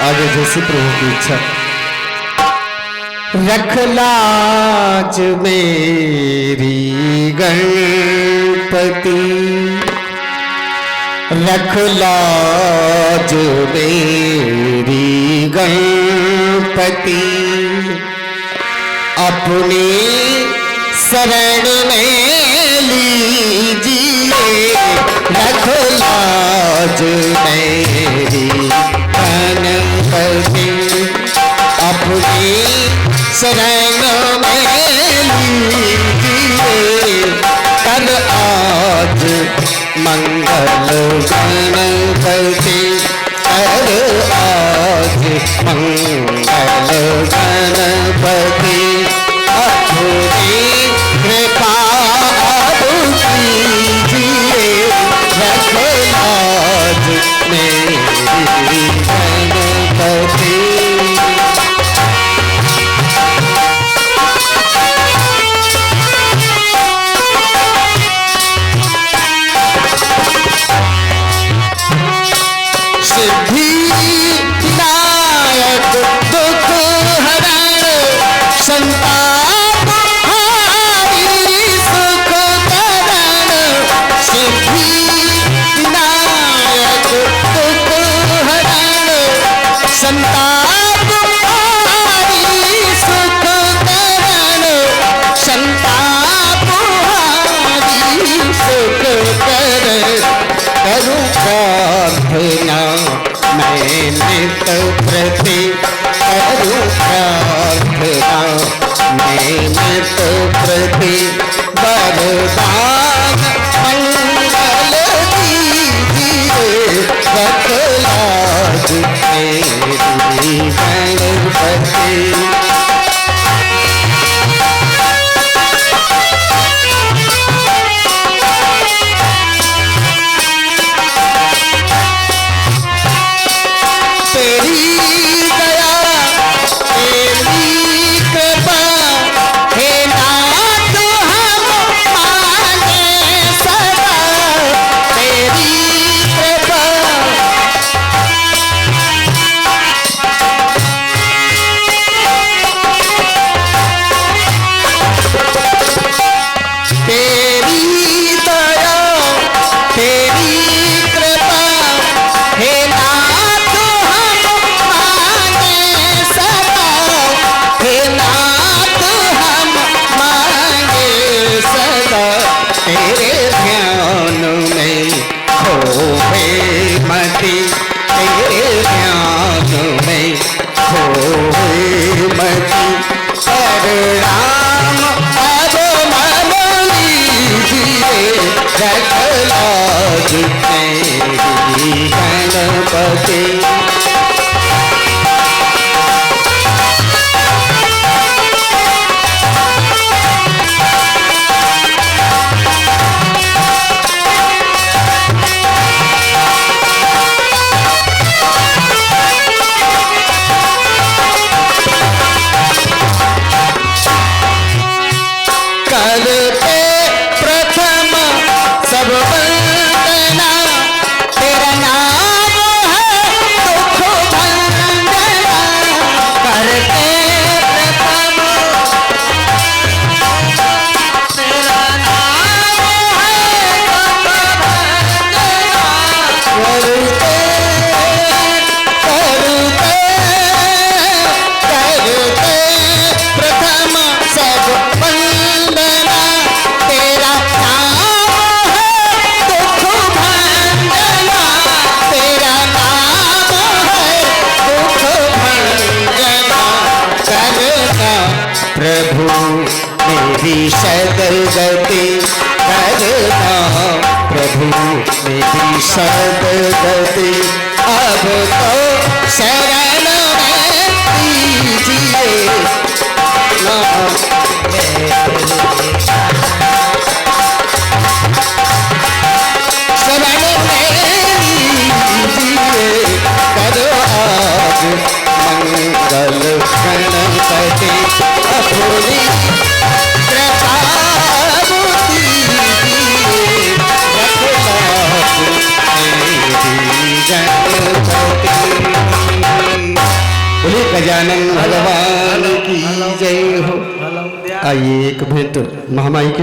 आगे जैसी प्रभु की इच्छा। रख लाज मेरी गणपति, रख लाज मेरी गणपति, अपनी शरण में लीजिए। रख लाज मेरी गणपति, अपनी शरण में लीजिए। कर आज मंगल गणपति, कर आज मंगल गणपति, अपनी कृपा अब कीजिए। रख लाज मेरी गणपति। सिद्धि नायक दुख हरण, संताप हारी सुख करण। सिद्धि नायक दुख हरण, संताप हारी सुख करण। संताप हारी सुख करण। करूं प्रार्थना मैं नित प्रति, करूं प्रार्थना मैं नित प्रति। वरदान मंगल दीजिए। रख लाज मेरी गणपति। तेरी दया तेरी कृपा, हे नाथ हम मांगे सदा। तेरी कृपा तेरी दया तेरी कृपा, हे नाथ हम मांगे सदा। हे नाथ हम मांगे सदा। तेरे ध्यान में खोए मति, तेरे ध्यान में खोए मति। परिणाम अब मन लीजिए। रख लाज मेरी गणपति। करते प्रथम सब वंदना, तेरा नाम है दुख भंजना। करते प्रथम तेरा नाम है दुख भंजना। करते प्रथम सब वंदना, तेरा नाम है दुख भंजना। तेरा नाम है दुख भंजना। करना प्रभु मेरी सदगति, करना प्रभु मेरी सदगति। अब तो शरण में दीजिए। शरण में दीजिए। करो आज मंगल गणपति, अपनी कृपा दीजिए। रख लाज मेरी गणपति। गजानन भगवान की जय हो। आइए एक भेंट महामाई के